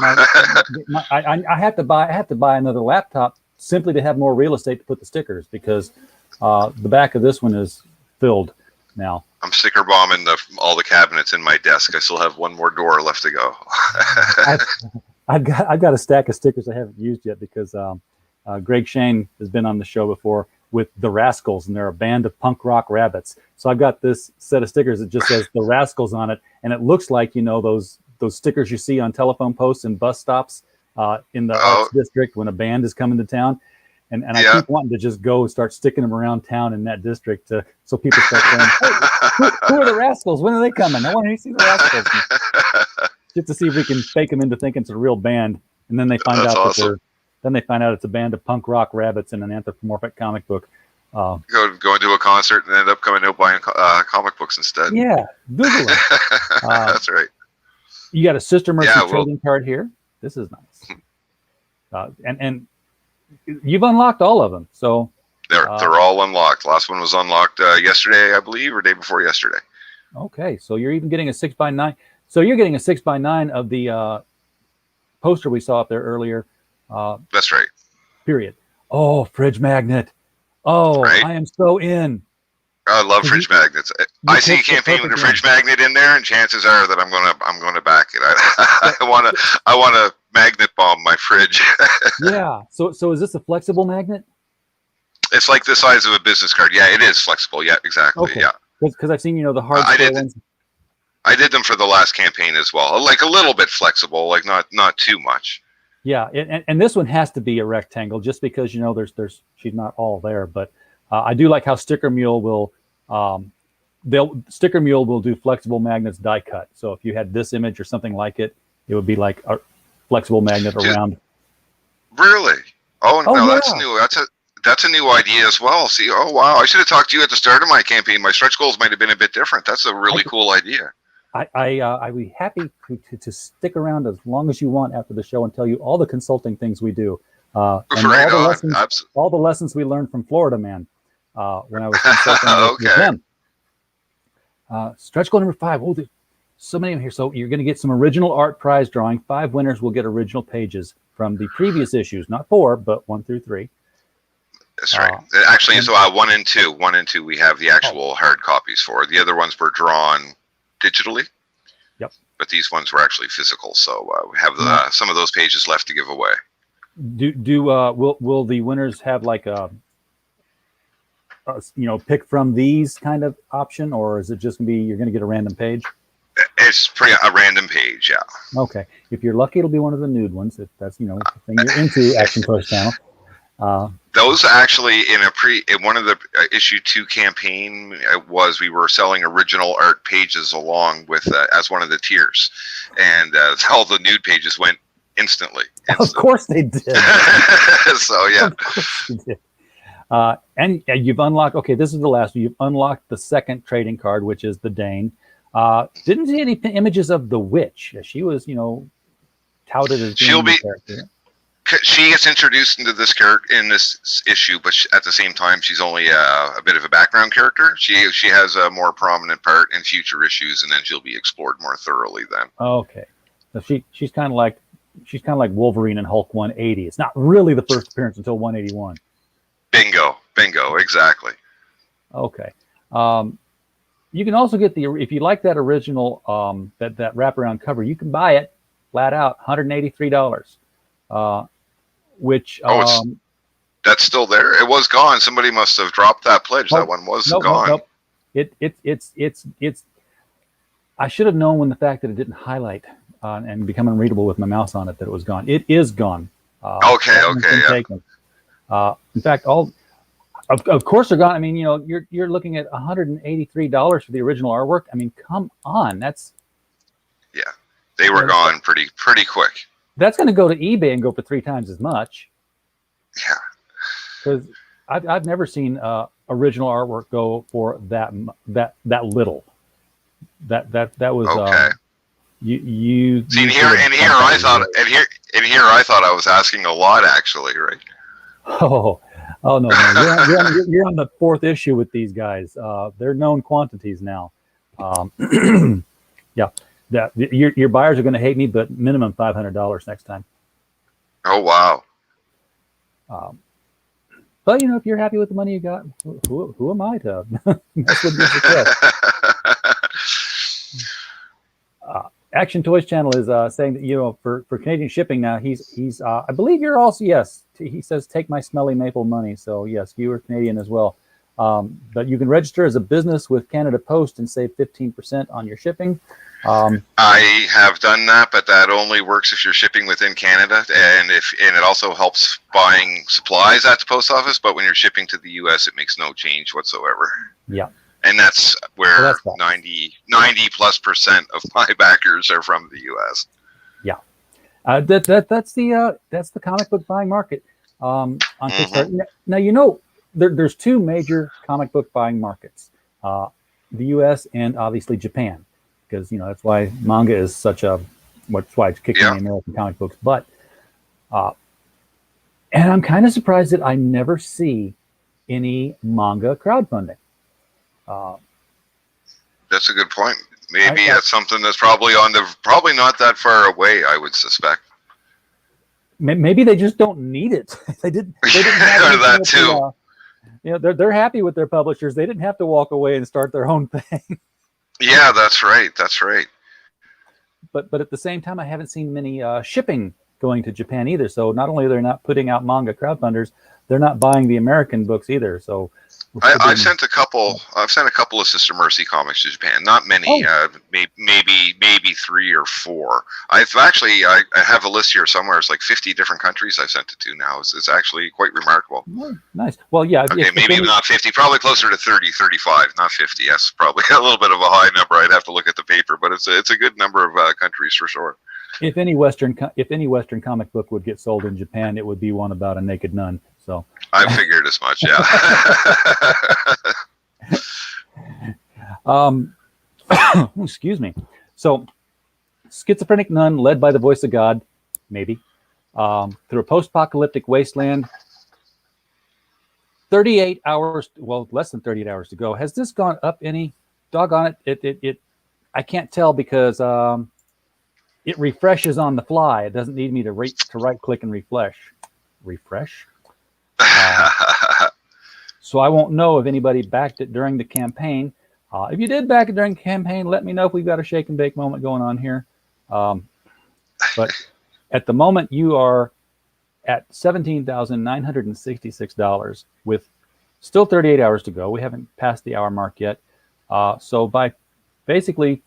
I have to buy another laptop simply to have more real estate to put the stickers because the back of this one is filled now. I'm sticker bombing all the cabinets in my desk. I still have one more door left to go. I've got a stack of stickers I haven't used yet because Greg Shane has been on the show before with the Rascals, and they're a band of punk rock rabbits. So I've got this set of stickers that just says the Rascals on it, and it looks like those stickers you see on telephone posts and bus stops in the arts district when a band is coming to town. And I keep wanting to just go and start sticking them around town in that district so people start saying, hey, who are the Rascals? When are they coming? I want to see the Rascals. Just to see if we can fake them into thinking it's a real band. And then they find out awesome. Then they find out it's a band of punk rock rabbits in an anthropomorphic comic book. Going to a concert and end up coming out buying comic books instead. Yeah, Google it. That's right. You got a Sister Mercy trading card here. This is nice. And you've unlocked all of them, so they're all unlocked. Last one was unlocked yesterday, I believe, or day before yesterday. Okay, so you're even getting a 6x9. So you're getting a 6x9 of the poster we saw up there earlier. That's right. Period. Oh, fridge magnet. Oh, right. I am so in. I love fridge magnets. I see a campaign with a fridge magnet in there, and chances are that I'm gonna back it. I want to magnet bomb my fridge. Yeah. So is this a flexible magnet? It's like the size of a business card. Yeah, it is flexible. Yeah, exactly. Okay. Yeah. Because I've seen the hard ones. I did them for the last campaign as well. Like a little bit flexible, like not too much. Yeah, and this one has to be a rectangle just because there's she's not all there, but I do like how Sticker Mule will do flexible magnets die cut. So if you had this image or something like it, it would be like a flexible magnet around. Really? Oh no, yeah. That's new. That's a new idea as well. See, oh wow, I should have talked to you at the start of my campaign. My stretch goals might have been a bit different. That's a really cool idea. I'd be happy to stick around as long as you want after the show and tell you all the consulting things we do. And all the lessons we learned from Florida Man when I was consulting with them. Stretch goal number 5. Oh, there's so many of them here. So you're going to get some original art prize drawing. 5 winners will get original pages from the previous issues, not 4, but 1 through 3. That's right. Actually, so 1 and 2. 1 and 2 we have the actual hard copies for. The other ones were drawn digitally. Yep. But these ones were actually physical, so we have some of those pages left to give away. Will the winners have like a pick from these kind of option, or is it just gonna be you're gonna get a random page? It's a random page, yeah. Okay. If you're lucky, it'll be one of the nude ones. If that's the thing you're into, Action Toys channel. Those actually in one of the issue 2 campaign we were selling original art pages along with as one of the tiers, and all the nude pages went instantly. Of course they did. So yeah. Of course they did. And you've unlocked. Okay, this is the last one. You've unlocked the second trading card, which is the Dane. Didn't see any images of the witch. She was, touted as being the character. She gets introduced into this character in this issue, but at the same time, she's only a bit of a background character. She has a more prominent part in future issues, and then she'll be explored more thoroughly then. Okay, so she's kind of like Wolverine and Hulk 180. It's not really the first appearance until 181. Bingo, exactly. Okay. You can also get if you like that original that wraparound cover, you can buy it flat out, $183. Which that's still there. It was gone. Somebody must have dropped that pledge. That one was gone. Nope. It's. I should have known when the fact that it didn't highlight and become unreadable with my mouse on it that it was gone. It is gone. Okay. Yeah. In fact, of course they're gone. I mean, you're looking at $183 for the original artwork. I mean, come on, they were gone pretty quick. That's going to go to eBay and go for 3 times as much. Yeah, because I've never seen original artwork go for that little. That was okay. You see here I thought I was asking a lot actually, right? Oh no! You're on the 4th issue with these guys. They're known quantities now. Yeah. Your buyers are going to hate me, but minimum $500 next time. Oh wow! But if you're happy with the money you got, who am I to mess with your success? Action Toys channel is saying that for Canadian shipping now he's I believe you're also he says take my smelly maple money, so yes, you are Canadian as well. But you can register as a business with Canada Post and save 15% on your shipping. I have done that, but that only works if you're shipping within Canada, and it also helps buying supplies at the post office. But when you're shipping to the U.S., it makes no change whatsoever. Yeah, and that's where 90+% of my backers are from the U.S. Yeah, that's the comic book buying market on Kickstarter. Now there's 2 major comic book buying markets: the U.S. and obviously Japan. Because that's why manga is such what's why it's kicking the American comic books. But and I'm kind of surprised that I never see any manga crowdfunding. That's a good point. Maybe that's something that's probably not that far away, I would suspect. Maybe they just don't need it. They didn't have that too. They're happy with their publishers. They didn't have to walk away and start their own thing. Yeah, that's right. But at the same time, I haven't seen many shipping going to Japan either. So not only are they not putting out manga crowdfunders, they're not buying the American books either. So I've sent a couple of Sister Mercy comics to Japan. Not many, maybe 3 or 4. I have a list here somewhere. It's like 50 different countries I've sent it to now. It's actually quite remarkable. Oh, nice. Well, yeah. Okay, maybe not 50. Probably closer to 30, 35, not 50. Yes, probably a little bit of a high number. I'd have to look at the paper, but it's a good number of countries for sure. If any Western comic book would get sold in Japan, it would be one about a naked nun. So I figured as much. Yeah. Excuse me. So, schizophrenic nun led by the voice of God, maybe. through a post-apocalyptic wasteland. 38 hours, well, less than 38 hours to go. Has this gone up any? Doggone it. I can't tell because it refreshes on the fly. It doesn't need me to right click and refresh. So I won't know if anybody backed it during the campaign. If you did back it during the campaign, let me know if we've got a shake and bake moment going on here. But at the moment, you are at $17,966 with still 38 hours to go. We haven't passed the hour mark yet. So by basically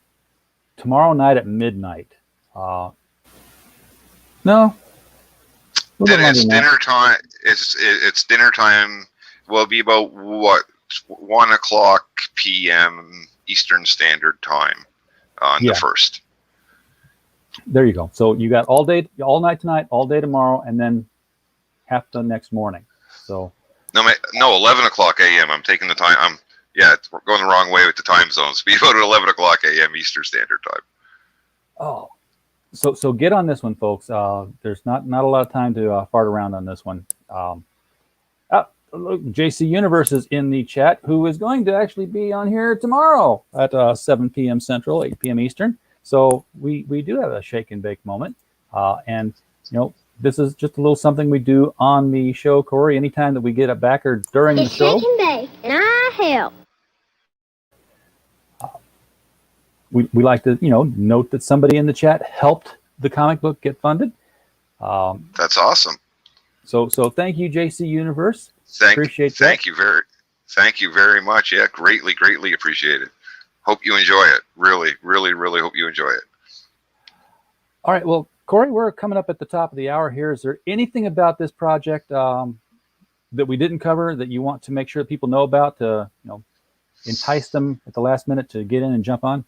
tomorrow night at midnight. No. And it's dinner time. It's dinner time. Will be about 1:00 p.m. Eastern Standard Time on the 1st. There you go. So you got all day, all night tonight, all day tomorrow, and then half the next morning. So no, 11:00 a.m. I'm taking the time. We're going the wrong way with the time zones. Be about at 11:00 a.m. Eastern Standard Time. Oh, so get on this one, folks. There's not a lot of time to fart around on this one. Look, JC Universe is in the chat, who is going to actually be on here tomorrow at 7 p.m. Central, 8 p.m. Eastern. So we do have a shake and bake moment, and this is just a little something we do on the show, Corey. Anytime that we get a backer during the show, shake and bake, and I help. We like to note that somebody in the chat helped the comic book get funded. That's awesome. So thank you, JC Universe. Appreciate that. Thank you very much. Yeah, greatly appreciate it. Hope you enjoy it. Really hope you enjoy it. All right. Well, Corey, we're coming up at the top of the hour here. Is there anything about this project that we didn't cover that you want to make sure that people know about to entice them at the last minute to get in and jump on?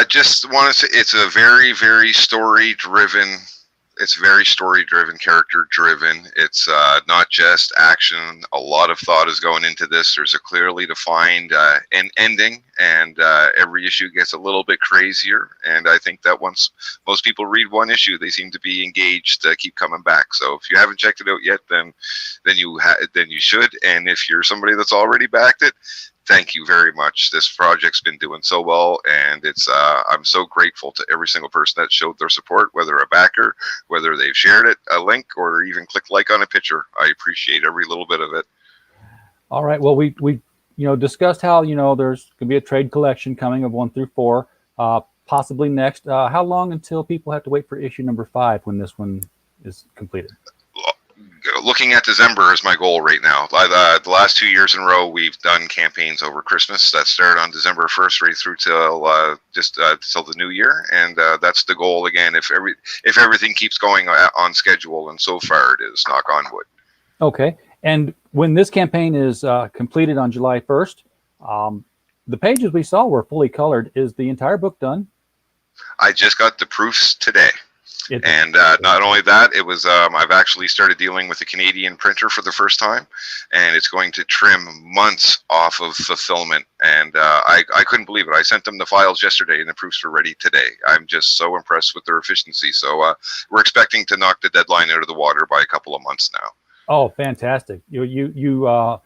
Just want to say it's a very story driven. It's very story-driven, character-driven. It's not just action. A lot of thought is going into this. There's a clearly defined ending, and every issue gets a little bit crazier. And I think that once most people read one issue, they seem to be engaged, keep coming back. So if you haven't checked it out yet, then you should. And if you're somebody that's already backed it, thank you very much. This project's been doing so well, and it's I'm so grateful to every single person that showed their support, whether a backer, whether they've shared it, a link, or even clicked like on a picture. I appreciate every little bit of it. All right. Well, we discussed how there's going to be a trade collection coming of 1 through 4, possibly next. How long until people have to wait for issue number 5 when this one is completed? Looking at December is my goal right now. The last 2 years in a row, we've done campaigns over Christmas that started on December 1st right through till the new year, and that's the goal again. If everything keeps going on schedule, and so far it is, knock on wood. Okay, and when this campaign is completed on July 1st, the pages we saw were fully colored. Is the entire book done? I just got the proofs today. And not only that, it was I've actually started dealing with a Canadian printer for the first time, and it's going to trim months off of fulfillment. And I couldn't believe it. I sent them the files yesterday, and the proofs were ready today. I'm just so impressed with their efficiency. So we're expecting to knock the deadline out of the water by a couple of months now. Oh, fantastic! You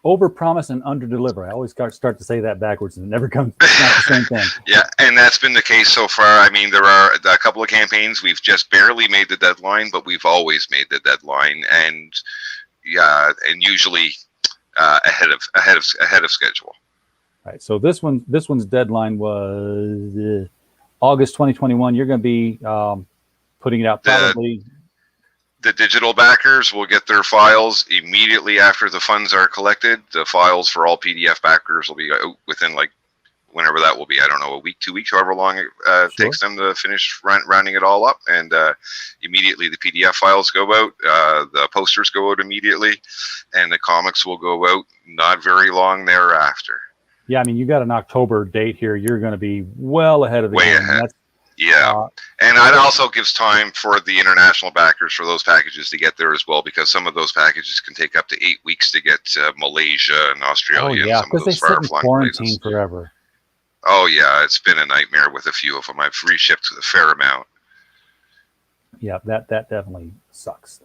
over promise and under deliver. I always start to say that backwards, and it never comes. It's not the same thing. Yeah, and that's been the case so far. I mean, there are a couple of campaigns we've just barely made the deadline, but we've always made the deadline, and usually ahead of schedule. All right. So this one's deadline was August 2021. You're going to be putting it out probably. The digital backers will get their files immediately after the funds are collected. The files for all PDF backers will be out within whenever that will be. I don't know, a week, 2 weeks, however long it takes them to finish rounding it all up. And immediately the PDF files go out. The posters go out immediately, and the comics will go out not very long thereafter. Yeah, I mean, you got an October date here. You're going to be well ahead of the game. Way ahead. Yeah, and that also gives time for the international backers for those packages to get there as well, because some of those packages can take up to 8 weeks to get to Malaysia and Australia. Oh, yeah, because they sit in quarantine forever. Oh, yeah, it's been a nightmare with a few of them. I've reshipped a fair amount. Yeah, that definitely sucks.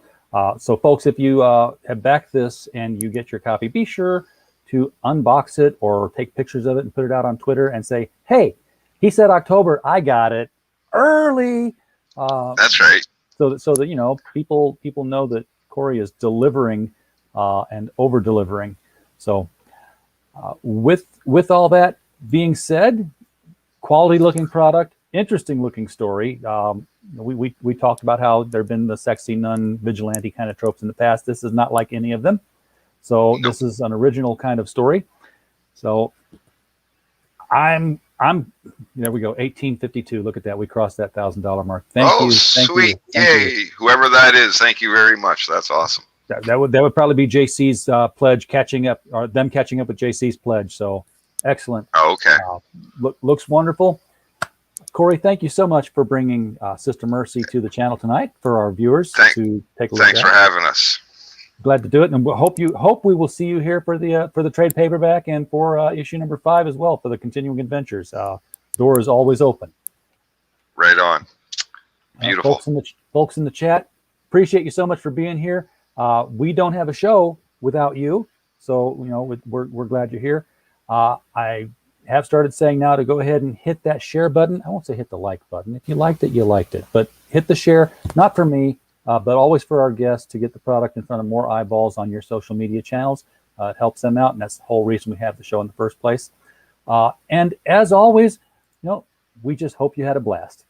So folks, if you have backed this and you get your copy, be sure to unbox it or take pictures of it and put it out on Twitter and say, hey, he said October, I got it early. That's right. So that you know, people know that Corey is delivering and over delivering. So with all that being said, quality looking product, interesting looking story. We talked about how there have been the sexy nun vigilante kind of tropes in the past. This is not like any of them. So Nope. This is an original kind of story. So I'm there we go, 1852. Look at that. We crossed that $1,000 mark. Thank you. Thank sweet. you. Thank Yay. you. Whoever that is, thank you very much. That's awesome. That would probably be JC's pledge catching up, or them catching up with JC's pledge. So excellent. Oh, okay. Looks wonderful. Corey, thank you so much for bringing Sister Mercy to the channel tonight for our viewers to take a look at. Thanks for having us. Glad to do it, and we hope we will see you here for the trade paperback and for issue number 5 as well for the continuing adventures. Door is always open. Right on. Beautiful. Folks in the chat, appreciate you so much for being here. We don't have a show without you, so you know we're glad you're here. I have started saying now to go ahead and hit that share button. I won't say hit the like button. If you liked it, you liked it. But hit the share, not for me, but always for our guests to get the product in front of more eyeballs on your social media channels. It helps them out, and that's the whole reason we have the show in the first place. And as always, you know, we just hope you had a blast.